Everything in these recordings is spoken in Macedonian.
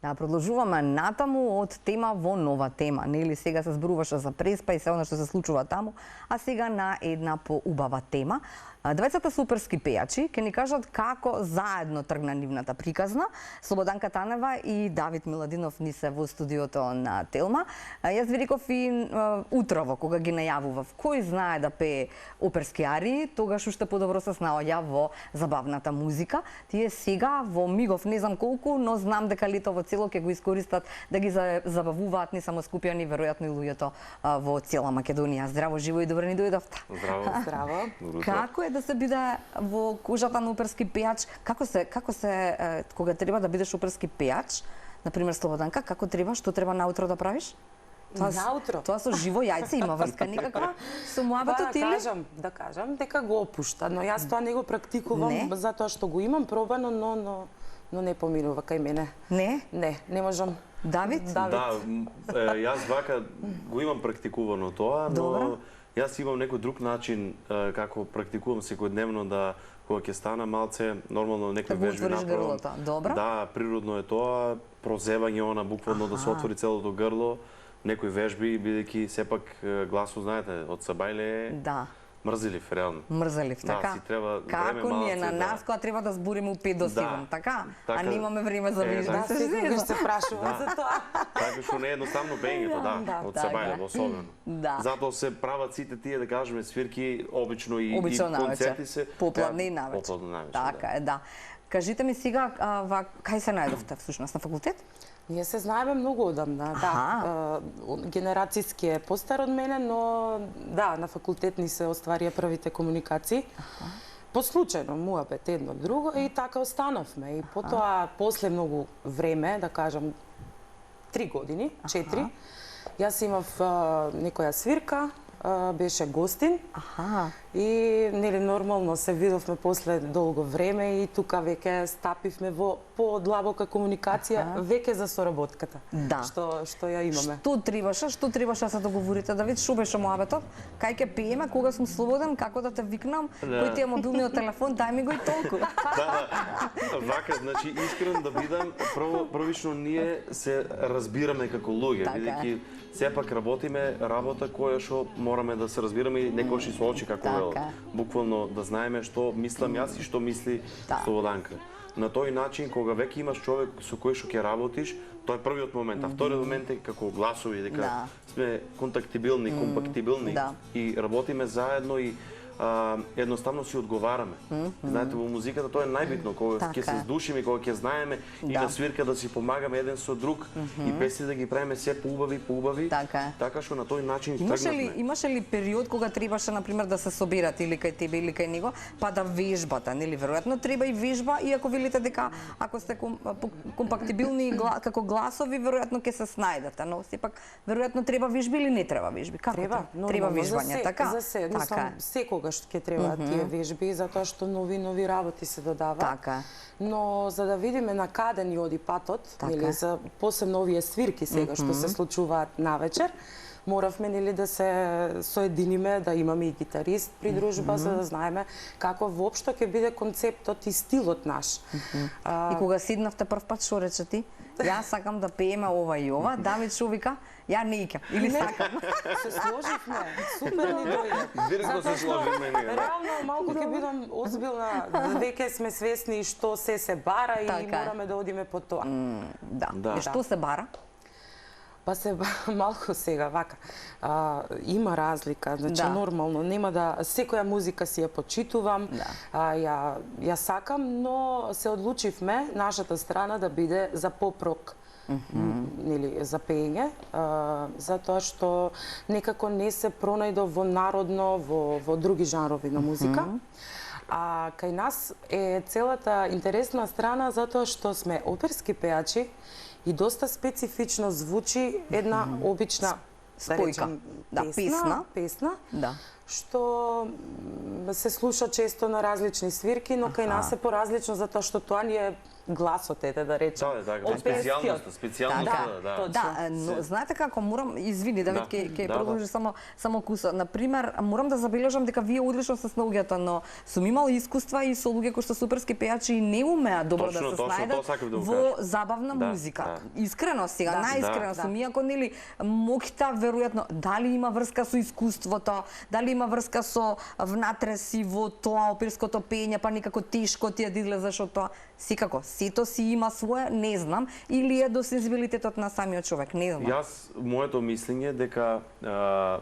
Да, продолжуваме натаму од тема во нова тема. Нели сега се зборуваше за Преспа и се она што се случува таму, а сега на една поубава тема. Двајцата суперски пејачи ќе ни кажат како заедно тргна нивната приказна. Слободанка Танева и Давид Миладинов ни се во студиото на Телма. Јас ви реков и утрово кога ги најавував кој знае да пее оперски арии, тогаш уште подобро се снаоѓа во забавната музика. Тие сега во мигов не знам колку, но знам дека летово цело ќе го искористат да ги забавуваат не само скупјани, веројатно и луѓето во цела Македонија. Здраво, живо и добро ни дојдовте. Здраво. Здраво. Како е да се биде во кожата на оперски пејач? Како се кога треба да бидеш оперски пејач? Например, Слободанка, како треба, што треба наутро да правиш? Наутро. Тоа со живо јајце има врска никаква со муабетот или? Да кажам дека го опушта, но јас тоа не го практикувам затоа што го имам пробано, но не поминува кај мене. Не? Не можам. Давид? Да, јас вака го имам практикувано тоа, но јас имам некој друг начин како практикувам секојдневно да кога ќе стана малце нормално некој вежби направам. Добро. Да, природно е тоа, прозевање она буквално да се отвори целото грло, некои вежби бидејќи сепак гласот знаете од Сабајле Да. мрзелив, реално. Мрзелив, така? Да, си треба како време ни е на малце, нас кога треба да збориме у 5 до 7, така? А немаме време за вижда. Да, секогаш се прашува за тоа. Така што не е едноставно пеењето, да, од Сабајле особено. Да. Затоа се прават сите тие, да кажеме, свирки, обично и концерти се попладне и навечер. Така е, да. Кажите ми сега, кај се најдовте всушност, на факултет? Ние се знаеме многу одамна, да. Генерацијски е постар од мене, но да, на факултет ни се остварија првите комуникации. По случајно, муабет едно друго и така останавме. И потоа, после многу време, да кажам 3 години, 4, јас имав некоја свирка, беше гостин и нели нормално се видовме после долго време и тука веќе стапивме во подлабока комуникација веќе за соработката. Да. Што ја имаме. Што требаше да се договорите? Да видиш што беше муабетот? Кај ќе пееме, кога сум слободен, како да те викнам, кој ти е мобилниот телефон, дај ми го и толку. Да, вака, значи искрен да бидам, првично ние се разбираме како луѓе, бидејќи сепак работиме работа која што мораме да се разбираме и некојаш и со очи како вел. Буквално да знаеме што мислам јас и што мисли Слободанка. На тој начин кога веќе имаш човек со кој што ќе работиш, тоа е првиот момент, а вториот момент е како гласови, дека сме контактибилни, компактибилни и работиме заедно и едноставно си одговараме. Знаете, во музиката тоа е најбитно, кога ќе се здушиме, кога ќе знаеме и на свирка да си помагаме еден со друг и песни да ги правиме се поубави, така што на тој начин тргнавме. Имаше ли период кога требаше например да се собират или кај тебе или кај него, па да вежбате, нели веројатно треба и вежба, иако велите дека ако сте компактибилни како гласови, веројатно ќе се снајдете, но сепак веројатно треба вежби или не треба вежби? Како треба вежбање, така? За се, секогаш ќе треба тие вежби, затоа што нови работи се додаваат. Така. Но за да видиме на каде ни оди патот, нели за посебно овие свирки сега што се случуваат навечер, моравме нели да се соединиме, да имаме и гитарист придружба за да знаеме како воопшто ќе биде концептот и стилот наш. И кога седнавте прв пат, што рече ти? Јас сакам да пееме ова и ова, Давид што вика? Ја не икам, или сакам. Се сложивме, супер ни дојде. Директно се сложивме ние. Реално малку ќе бидам озбилна, веќе сме свесни што се бара и мораме да одиме по тоа. Да. И што се бара? Па се малку сега вака. Има разлика, значи нормално, нема да секоја музика си ја почитувам, ја сакам, но се одлучивме нашата страна да биде за поп-рок. Нели за пеење, затоа што некако не се пронајдо во народно, во други жанрови на музика. А кај нас е целата интересна страна затоа што сме оперски пејачи и доста специфично звучи една обична спојка, песна, што се слуша често на различни свирки, но кај нас е поразлично затоа што тоа ни е гласот ете, да речем. специјалноста, да. Да, но знаете како морам, извини, Давид, ќе продолжи само куса. На пример, морам да забележам дека вие одлично се снаоѓате, но сум имала искуства и со луѓе кои што суперски пејачи и не умеа добро да се снајдат во забавна музика. Искрено сега, најискрено сум, иако нели моќта веројатно дали има врска со искуството, дали има врска со внатре си во тоа оперското пење, па некако тешко ти е да излезеш од тоа. Секако, сето си има свое, не знам, или е до сензибилитетот на самиот човек, не знам. Моето мислење дека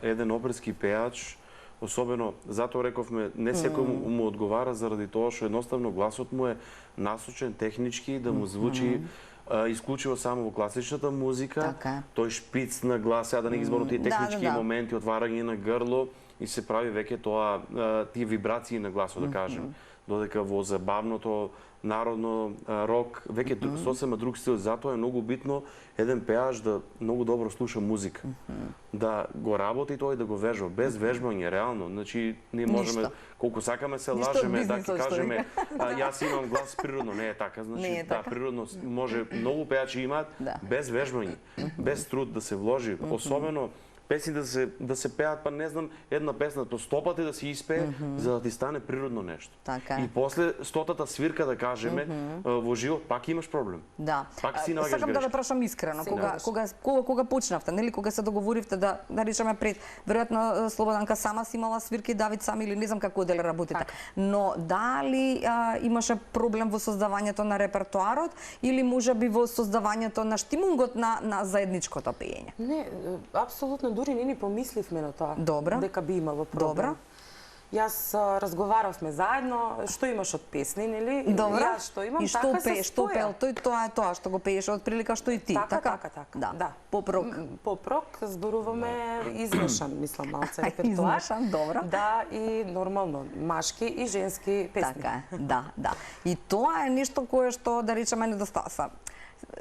еден оперски пејач, особено, затоа рековме, не секој му одговара заради тоа што едноставно гласот му е насочен технички да му звучи исклучиво само во класичната музика, тој шпиц на глас, да не ги зборам тие технички моменти, отварање на грло и се прави веќе тоа тие вибрации на гласот, да кажем. Додека во забавното народно рок веќе сосема друг стил, затоа е многу битно еден пејач да многу добро слуша музика. Да го работи тој, да го вежба, без вежбање реално. Значи ние можеме колку сакаме се лажеме, да ќе кажеме јас имам глас природно, не е така, значи да природно може многу пејачи имаат без вежбање, без труд да се вложи, особено песни да се пеат, па не знам, една песна по 100 пати да се испее, за да ти стане природно нешто. И после 100-тата свирка, да кажеме, во живот, пак имаш проблем. Да. Пак си наоѓаш Сакам да ве прашам искрено, кога почнавте, нели, кога се договоривте да речеме пред, веројатно Слободанка сама си имала свирки, Давид сам или не знам како дели работите. Но дали имаше проблем во создавањето на репертоарот или можеби во создавањето на штимунгот на заедничкото пеење? Не, апсолутно дури не ни помисливме на тоа. Добро. Дека би имало проблем. Јас разговаравме заедно, што имаш од песни, нели? Добро. Јас што имам, и така се што пел тој, тоа е тоа што го пееше од прилика што и ти, така? Да. Поп-рок. Поп-рок зборуваме измешан, мислам, малце репертоар. Измешан, добро. Да, и нормално машки и женски песни. Така е, да. И тоа е нешто кое што, да речеме, недостаса.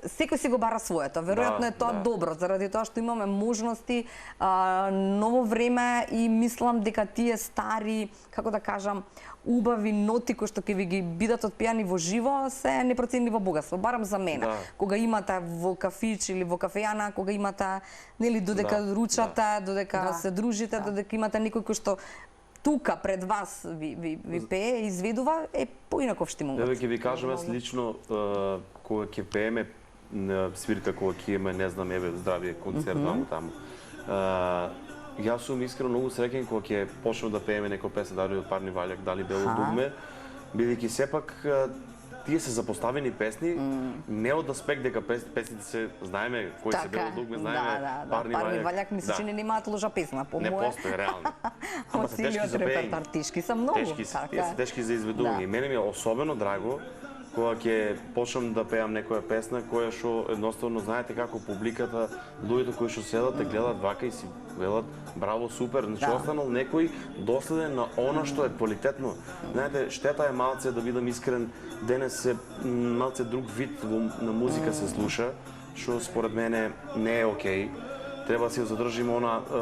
Секој си го бара своето. Веројатно е тоа добро, заради тоа што имаме можности, ново време и мислам дека тие стари, како да кажам, убави ноти кои што ќе ви ги бидат отпеани во живо се непроценливо богатство, барам за мене. Кога имате во кафич или во кафејана, кога имате, нели, додека ручате, додека се дружите, додека имате некој кој што тука пред вас ви пее, изведува, е поинаков штимунгот. Еве ќе ви кажам, јас лично кога ќе пееме на свирка, кога ќе имаме, не знам, еве здравие концерт таму. Јас сум искрено многу среќен кога ќе почнем да пееме некоја песна, дали од Парни ваљак, дали Бело дугме, бидејќи сепак тие се запоставени песни, не од аспект дека песните се знаеме кои се Бело дугме, знаеме Парни ваљак. Ми се чини немаат лоша песна, по не постои реално. Ама се тешки за пеење. Тешки се многу. Тешки за изведување. И мене ми е особено драго кога ќе почнам да пеам некоја песна која што едноставно знаете како публиката, луѓето кои што седат, те гледаат вака и си велат браво, супер, значи останал некој доследен на она што е квалитетно. Знаете, штета е малце, да бидам искрен, денес се малце друг вид на музика се слуша, што според мене не е окей. Треба да се задржиме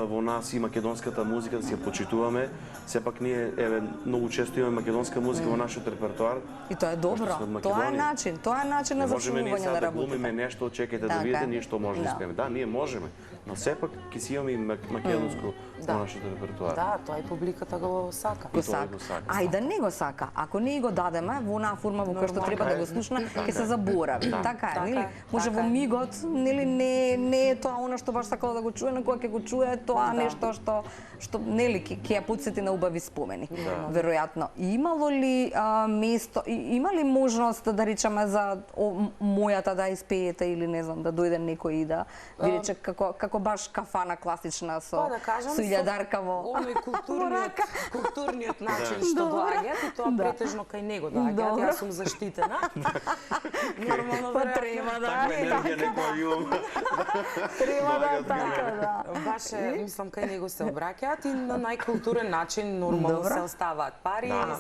во нас и македонската музика, да се ја почитуваме. Сепак ние многу често имаме македонска музика во нашиот репертоар. И тоа е добро. Тоа е начин на зашумување на работите. Не можеме ние да глумиме нешто, чекајте да видите, ние што може да испееме. Да, ние можеме, но сепак ќе си имаме и македонско во нашиот репертоар. Да, тоа и публиката го сака. А и да не го сака, ако не го дадеме во онаа форма во која што треба да го слушна, ќе се заборави. Така е, нели? Може во мигот, нели, не е тоа она што баш сакала да го чуе, но кога ќе го чуе, тоа нешто што нели ќе ја потсети на убави спомени. Веројатно. Имало ли место, има ли можност да речеме за мојата да испеете или не знам, да дојде некој и да ви рече како баш кафана класична со илјадарка во оној културниот начин што доаѓаат и тоа претежно кај него доаѓаат. Јас сум заштитена. Нормално треба да. Баш мислам кај него се обраќаат и на најкултурен начин нормално се оставаат пари и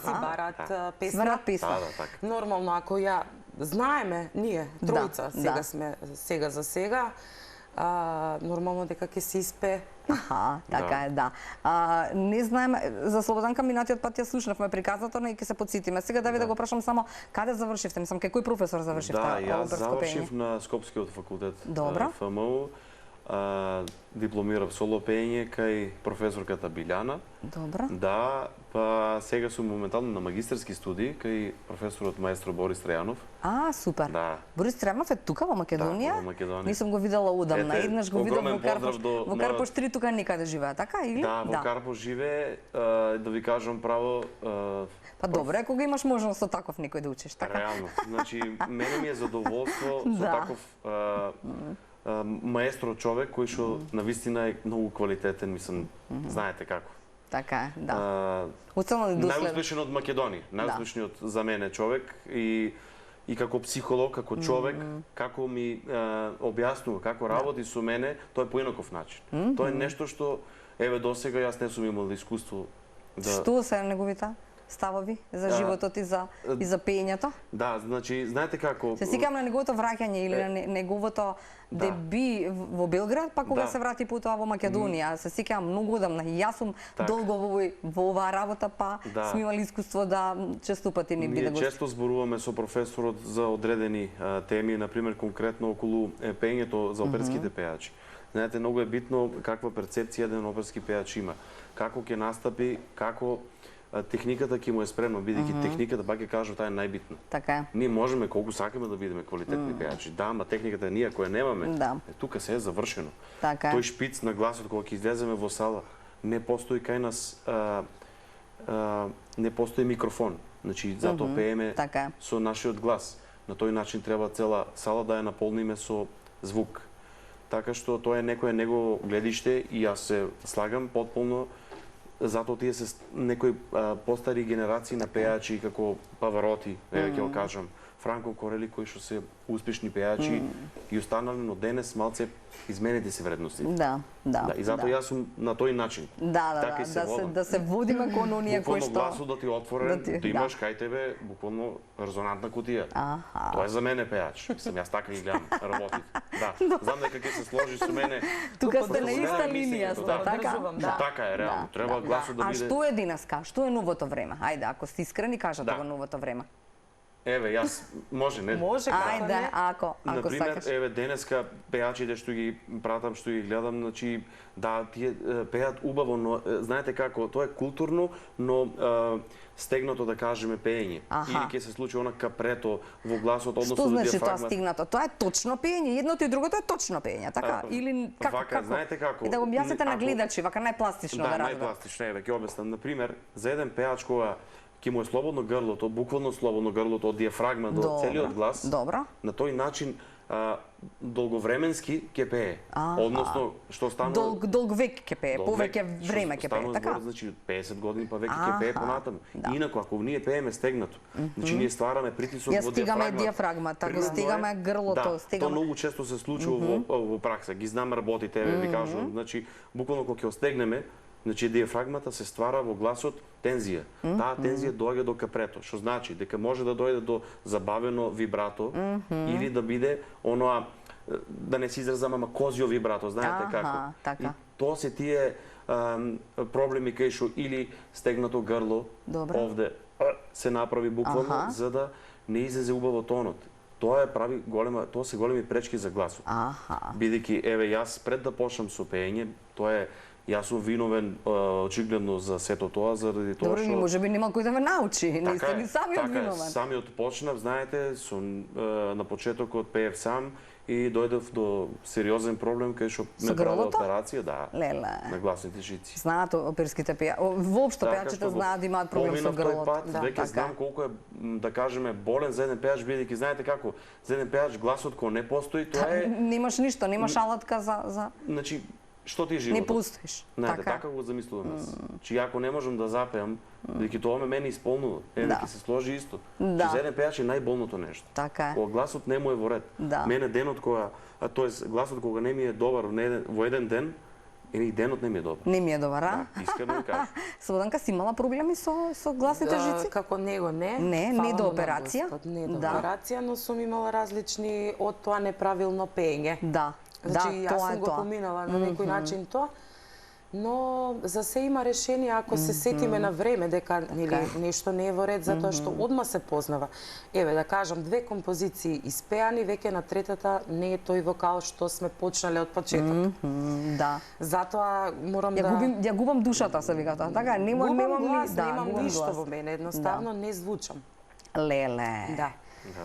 си барат песна. Нормално ако ја знаеме ние тројца сега сме сега за сега, нормално дека ќе се испе Аха, така е, да. Не знаем, за Слободанка минатиот пат ја слушнавме приказната, но и ќе се подсетиме. Сега да го прашам само, каде завршивте? Мислам, кај кој професор завршивте? Да, јас оперско завршив пеење? на Скопскиот факултет Добро. ФМУ. Дипломирав соло пеење кај професорката Билјана. Добро. Да, па сега сум моментално на магистерски студии кај професорот маестро Борис Тројанов. Супер. Да. Борис Тројанов е тука во Македонија? Да, во Македонија. Нисам го видела удамна. Ете, Еднаш го видов огромен поздрав до во Карпош 3 тука некаде живее, така или? Да, во Карпош живее, да ви кажам право, Па добро е кога имаш можност со таков некој да учиш, така? реално. Значи, мене ми е задоволство со Да. таков маестро човек кој што навистина е многу квалитетен, мислам, знаете како. Така е, да. Уцелно и доследно. Најуспешен од Македонија, најуспешниот за мене човек и како психолог, како човек, како ми објаснува, како работи со мене, тоа е по инаков начин. Тоа е нешто што еве досега јас не сум имал искуство да. Што се неговите ставови за животот и за пеењето? Да, значи, знаете како... Се сикам на неговото враќање или на неговото деби во Белград, па кога се врати потоа во Македонија. Се сикам многу одамна. Јас сум долго во оваа работа, па сме имали искуство да често пати не биде гост. Ние често зборуваме со професорот за одредени теми, например конкретно околу пеењето за оперските пејачи. Знаете, многу е битно каква перцепција еден оперски пејач има. Како ќе настапи, како техниката ќе му е спремна, бидејќи техниката, пак ќе кажам, таа е најбитна. Така е. Ние можеме колку сакаме да бидеме квалитетни пејачи. Да, ама техниката ние ако ја немаме, тука се е завршено. Така е. Тој шпиц на гласот кога ќе излеземе во сала, не постои кај нас не постои микрофон. Значи затоа пееме со нашиот глас. На тој начин треба цела сала да ја наполниме со звук. Така што тоа е некое негово гледиште и јас се слагам потполно. Затоа тие се некои постари генерации на пејачи како Павароти, еве ќе го кажам, Франко Корели кои што се успешни пејачи и останале, но денес малце изменети се вредности. Да. И затоа јас сум на тој начин. Да се водиме кон оние кои што гласот да ти отворен, да имаш кај тебе буквално резонантна кутија. Тоа е за мене пејач. Сам јас така ги гледам работите. Да, знам дека ќе се сложи со мене. Тука сте на иста линија, така? Така е, реално. Треба гласот да биде. А што е денеска? Што е новото време? Ајде, ако сте искрени, кажете го новото време. Еве, јас може, не? Може, ајде, ако например, сакаш. еве денеска пејачите што ги пратам, што ги гледам, значи да тие пеат убаво, но знаете како, тоа е културно, но стегнато да кажеме пеење. Или ќе се случи она капрето во гласот, односно што значи диафрагма. тоа стигнато? Тоа е точно пеење, едното и другото е точно пеење, така? Или како? Знаете како? И да го објасните на гледачи, вака најпластично да разберат. Да, најпластично, еве ќе објаснам. Например, за еден пеач кога ќе му е слободно грлото, буквално слободно грлото од диафрагма до целиот глас. Добро. На тој начин долговременски ќе пее. Односно, што станува долг век ќе пее, повеќе време ќе пее, така? Значи 50 години па веќе ќе пее понатаму. Инаку ако ние пееме стегнато, значи ние ствараме притисок во стигаме диафрагмата, го стигаме грлото, стигаме. Тоа многу често се случува во пракса. Ги знам работите, ви кажувам. Значи буквално кога ќе остегнеме, значи диафрагмата се ствара во гласот тензија. Таа тензија доаѓа до капрето, што значи дека може да дојде до забавено вибрато или да биде оноа, да не се изразам, ама козио вибрато, знаете како. Така. И тоа се тие проблеми кај што или стегнато грло овде се направи буквално за да не излезе убаво тонот. Тоа се големи пречки за гласот. Бидејќи еве јас пред да почнам со пеење, тоа е јас сум виновен очигледно за сето тоа заради тоа што можеби нема кој да ме научи, не сте ни самиот виновен. Така, самиот почнав, знаете, на почетокот пеев сам и дојдов до сериозен проблем кај што ме правила операција, на гласните жици. Знаат оперските пејачи, воопшто пејачите знаат да имаат проблем со грлото. Веќе знам колку е, да кажеме, болен за еден пејач, бидејќи знаете како, за еден пејач гласот кој не постои, тоа е немаш ништо, немаш алатка за Значи, што ти е животот? Не постоиш. Така го замислувам јас. Чи ако не можам да запеам, бидејќи тоа мене исполнува, ќе се сложи исто. Че за еден пејач е најболното нешто. Така е. Кога гласот не му е во ред. Мене денот кога, тоест гласот кога не ми е добар во еден ден, и денот не ми е добар. Не ми е добар, а? Искрено кажам. Слободанка, си имала проблеми со гласните жици? Како него не. Не до операција? Не до операција, но сум имала различни од тоа неправилно пеење. Да. Значи, јас сум го поминала на некој начин тоа. Но за се има решение ако се сетиме на време дека нешто не е во ред, затоа што одма се познава. Еве да кажам, 2 композиции испеани, веќе на третата не е тој вокал што сме почнале од почеток. Да. Затоа морам Ја губам душата, се вика тоа. Така, губам немам глас, да, немам губам ништо глас. во мене, едноставно не звучам. Леле. Да.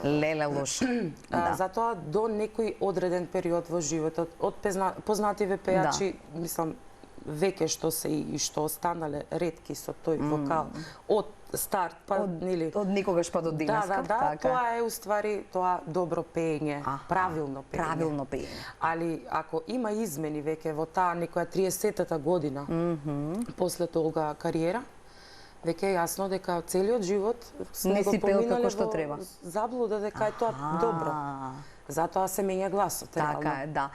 Леле лошо. Да. Затоа до некој одреден период во животот од познативе пејачи, мислам, веќе што се и што останале ретки со тој вокал од старт па нели од никогаш па до денеска. Да, тоа е уствари тоа добро пеење, правилно пеење. Правилно пеење. Али ако има измени веќе во таа некоја 30-та година, после толга кариера, веќе е јасно дека целиот живот сме го поминале што треба. Заблуда дека е тоа добро. Затоа се менја гласот, реално. Така е, да.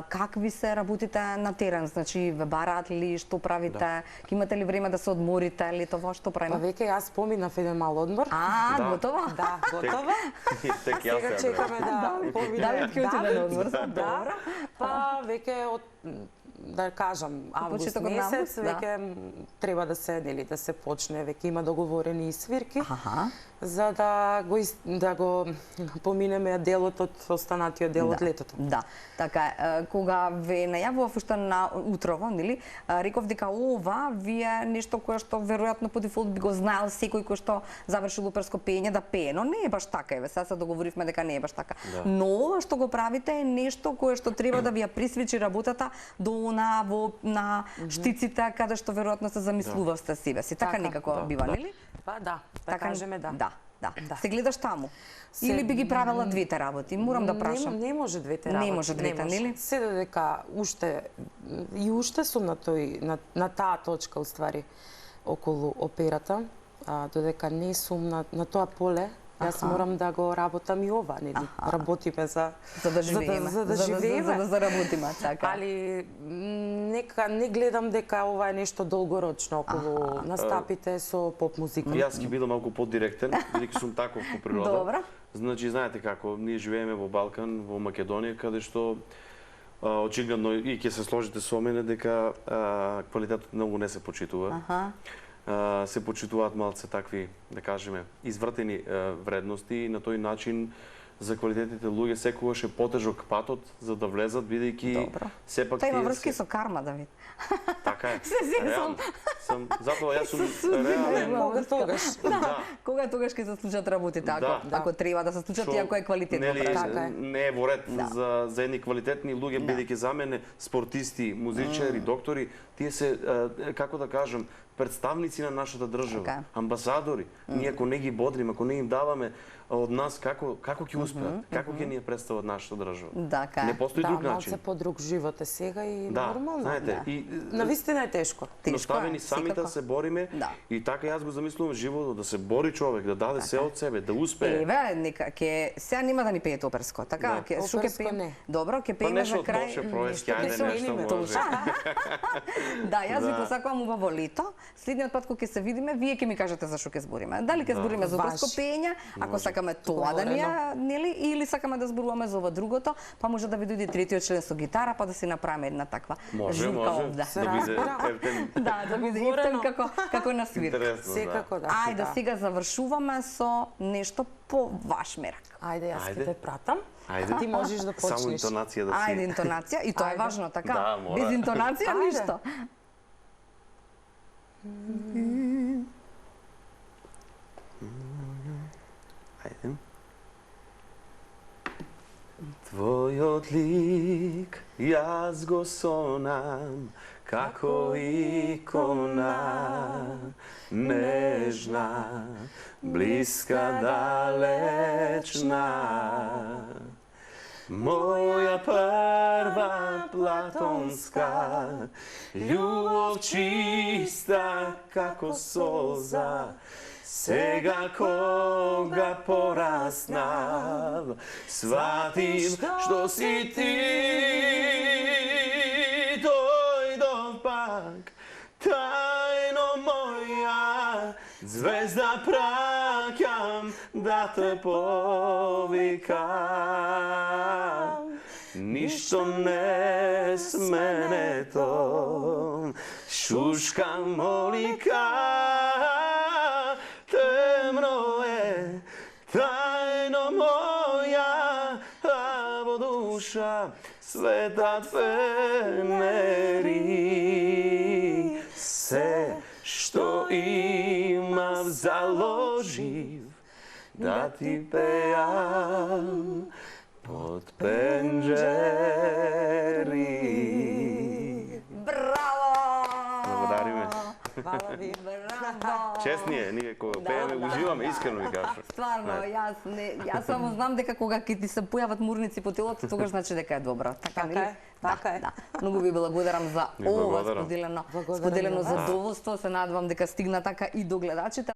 Какви се работите на терен? Значи, ве бараат ли, што правите? Ке имате ли време да се одморите, летово, што правиме? Па веќе јас поминав еден мал одмор. Готова? Да, готова. Тек јас Сега чекаме да помине. Давид ќе отиде на одмор, добро. Па веќе од да кажам, август месец, веќе треба да се да се почне, веќе има договорени свирки, за да го поминеме делот од останатиот дел од летото. Да, така е. Кога ве најавував уште на утрово, нели, реков дека ова вие нешто кое што веројатно по дефолт би го знаел секој кој што завршил оперско пеење да пее, но не е баш така, еве, сега се договоривме дека не е баш така. Но ова што го правите е нешто кое што треба да ви ја присвечи работата до на штиците каде што веројатно се замислувавте себе си. Така некако бива, нели? Па да, кажеме да. Да. Се гледаш таму? Или би ги правела двете работи? Морам да прашам. Не може двете работи. Не може двете, нели? Се додека уште сум на таа точка уствари околу операта, додека не сум на тоа поле. Јас морам да го работам и ова, нели? Работиме за да живееме. За да заработиме, така. Али не гледам дека ова е нешто долгорочно околу настапите со поп музика. Јас ќе бидам малку подиректен, бидејќи сум таков по природа. Добро. Значи, знаете како, ние живееме во Балкан, во Македонија, каде што очигледно и ќе се сложите со мене дека квалитетот многу не се почитува. Се почитуваат малце такви, да кажеме, извртени вредности и на тој начин за квалитетните луѓе секогаш е потежок патот за да влезат, бидејќи сепак Тоа има врски со карма, Давид. Така е. Затоа јас сум реален. Кога тогаш ќе се случат работите, ако треба да се случат и ако е квалитетно. Не е во ред за едни квалитетни луѓе, бидејќи за мене спортисти, музичари, доктори, тие се, како да кажам, представници на нашата држава, амбасадори. Ние ако не ги бодрим, ако не им даваме од нас како ќе успеат, како ќе ни ја представат нашата држава. Не постои друг начин. Малце по-друг живот е сега и нормално. Знаете, навистина е тешко. Наставени самите се бориме и така јас го замислувам животот, да се бори човек, да даде се од себе, да успее. Еве, нека ќе сега нема да ни пеете оперско, така? Што ќе пееме? Добро, ќе пееме за крај. Да, јас ви посакувам убаво лето. Следниот пат кога ќе се видиме, вие ќе ми кажете за што ќе збориме. Дали ќе збориме за оперско пеење, ако сакаме тоа да ни ја, нели, или сакаме да зборуваме за ова другото, па може да ви дојде третиот член со гитара, па да си направиме една таква журка овде. Да биде ефтен како на свирка. Секако да. Ајде, сега завршуваме со нешто по ваш мерак. Ајде, јас ќе те пратам. Ти можеш да почнеш. Само интонација да си. Ајде, интонација, и тоа е важно, така? Без интонација ништо. Ајде. Твојот лик јас го сонам како икона, нежна, блиска, далечна. Моја прва платонска љубов чиста како солза. Сега кога пораснав, сватив што си ти, дојдов пак, тајно моја, звезда праќам да те повикам. Ништо не сменето, Čuška molika, temno je, tajno moja, avo duša, sveta feneri. Se što imam založiv, da ti pejam pod penđeri. Браво! Благодариме. Hvala vi. Браво! Честнije, ние кога пееме, уживаме, искрено ви кажам. Стварно, јас само знам дека кога ќе ти се појават мурници по телото, тогаш значи дека е добро. Така нели? Така е. Да. Многу ви благодарам за ова благодарам. споделено Благодарам. задоволство. Се надевам дека стигна така и до гледачите.